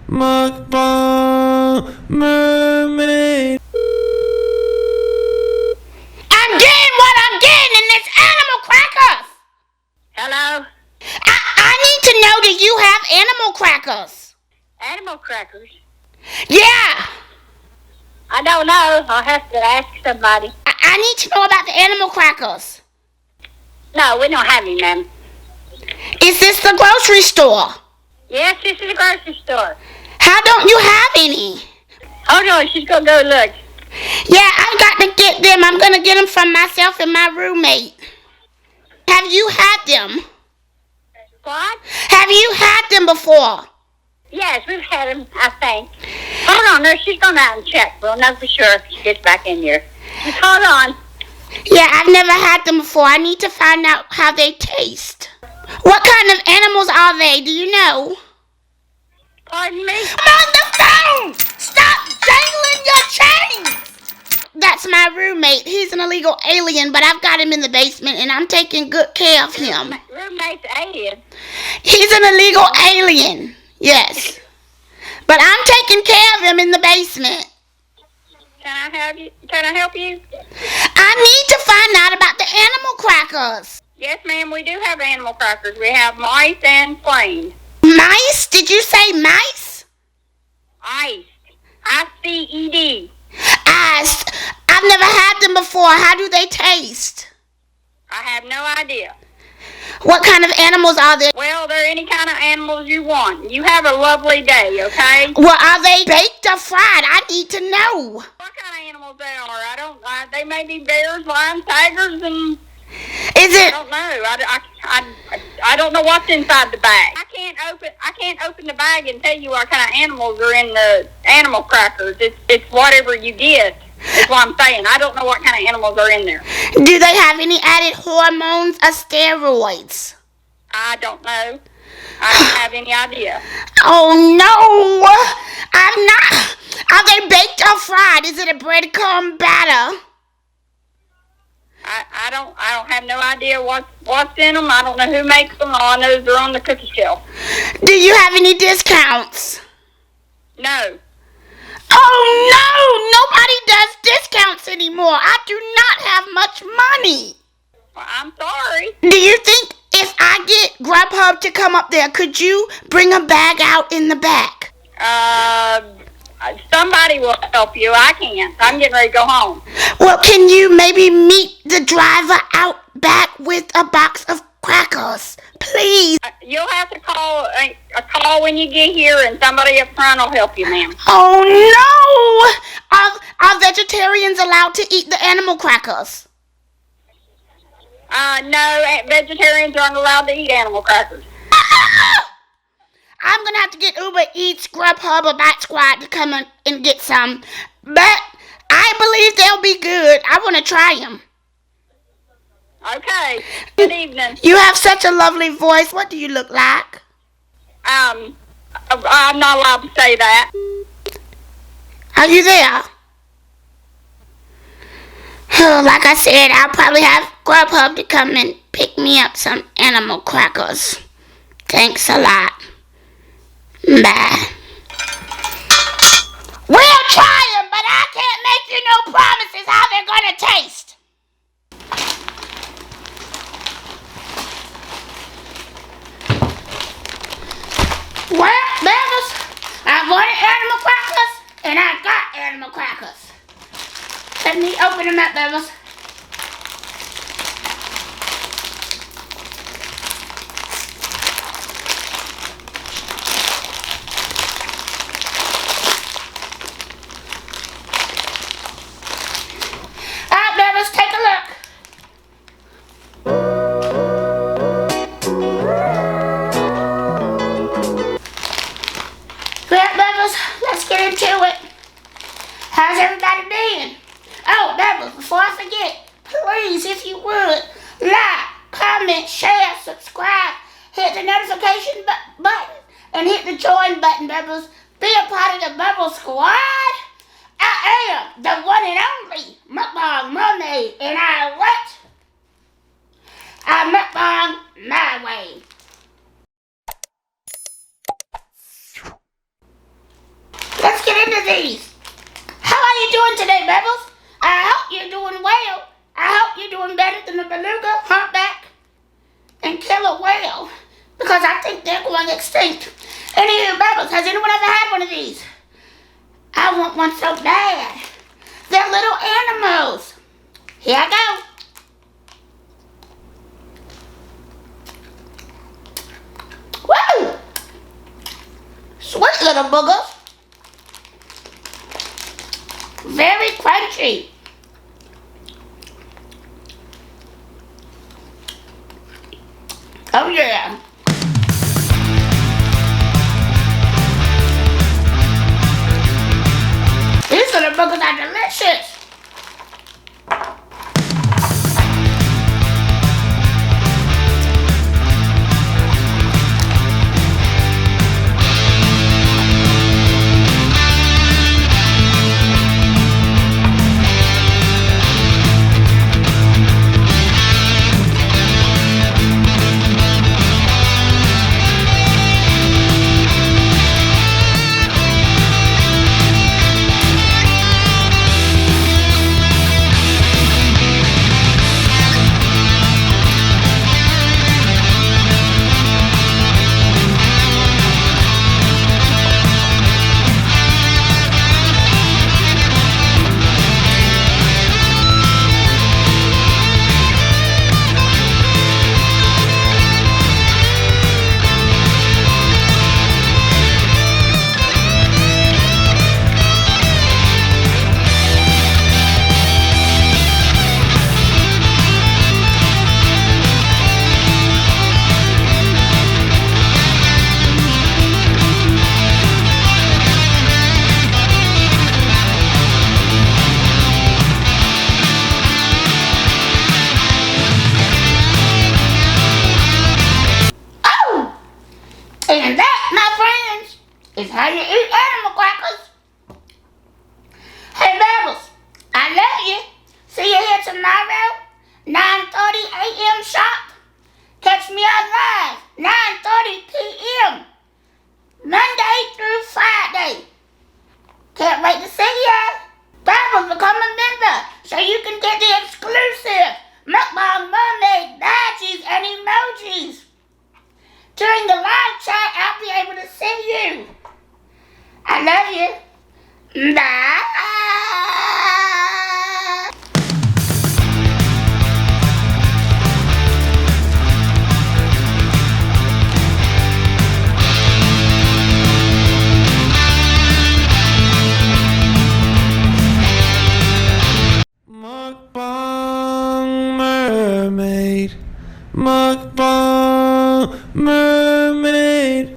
Mukbang Mermaid. I'm getting what I'm getting, and it's animal crackers. Hello? I need to know, do you have animal crackers? Animal crackers? Yeah. I don't know. I'll have to ask somebody. I need to know about the animal crackers. No, we don't have any, ma'am. Is this the grocery store? Yes, this is a grocery store. How don't you have any? Hold on, she's gonna go look. Yeah, I've got to get them. I'm going to get them from myself and my roommate. Have you had them? What? Have you had them before? Yes, we've had them, I think. Hold on, no, she's going out and check. We'll know for sure if she gets back in here. Just hold on. Yeah, I've never had them before. I need to find out how they taste. What kind of animals are they? Do you know? Pardon me? I'm on the phone! Stop jangling your chains! That's my roommate. He's an illegal alien, but I've got him in the basement, and I'm taking good care of him. Roommate's alien. He's an illegal alien. Yes. But I'm taking care of him in the basement. Can I help you? Can I help you? I need to find out about the animal crackers. Yes, ma'am, we do have animal crackers. We have mice and plain. Mice? Did you say mice? Ice. I-C-E-D. I've never had them before. How do they taste? I have no idea. What kind of animals are they? Well, they're any kind of animals you want. You have a lovely day, okay? Well, are they baked or fried? I need to know. What kind of animals they are? They may be bears, lions, tigers, and Is I it? don't know. I don't know what's inside the bag. I can't open the bag and tell you what kind of animals are in the animal crackers. It's whatever you get. That's what I'm saying. I don't know what kind of animals are in there. Do they have any added hormones or steroids? I don't know. I don't have any idea. Oh no! I'm not. Are they baked or fried? Is it a breadcrumb batter? I don't have no idea what's in them. I don't know who makes them. All I know is they're on the cookie shelf. Do you have any discounts? No. Oh no! Nobody does discounts anymore. I do not have much money. Well, I'm sorry. Do you think if I get Grubhub to come up there, could you bring a bag out in the back? Somebody will help you. I can't. I'm getting ready to go home. Well, can you maybe meet the driver out back with a box of crackers? Please. You'll have to call a call when you get here, and somebody up front will help you, ma'am. Oh no! Are vegetarians allowed to eat the animal crackers? No, vegetarians aren't allowed to eat animal crackers. I'm gonna have to get Uber Eats, Grubhub, or Bat Squad to come and get some. But I believe they'll be good. I want to try them. Okay. Good evening. You have such a lovely voice. What do you look like? I'm not allowed to say that. Are you there? Like I said, I'll probably have Grubhub to come and pick me up some animal crackers. Thanks a lot. Bye. We'll try them, but I can't make you no promises how they're gonna taste. Well, Bevels, I wanted animal crackers, and I got animal crackers. Let me open them up, Bevels. Alright, Bevels, take a look. Well, Bevels, let's get into it. How's everybody doing? Oh, Bevels, before I forget, please, if you would, like, comment, share, subscribe, hit the notification button, and hit the join button, Bevels. Be a part of the Bevels Squad. I am the one and only Mukbang Mermaid, and I what? I mukbang my way. these. How are you doing today, Bubbles? I hope you're doing well. I hope you're doing better than the beluga, humpback, and killer whale, because I think they're going extinct. Anywho, Bubbles, has anyone ever had one of these? I want one so bad. They're little animals. Here I go. Woo! Sweet little boogers. Very crunchy. Oh yeah. These little boogers are delicious. And that, my friends, is how you eat animal crackers. Hey, Bubbles, I love you. See you here tomorrow, 9:30 a.m. sharp. Catch me on live, 9:30 p.m. Monday through Friday. Can't wait to see ya. Bubbles, become a member so you can get the exclusive Mukbang Mermaid badges and emojis. During the live chat, I'll be able to see you. I love you. Bye. Mukbang Mermaid. Mukbang Mermaid.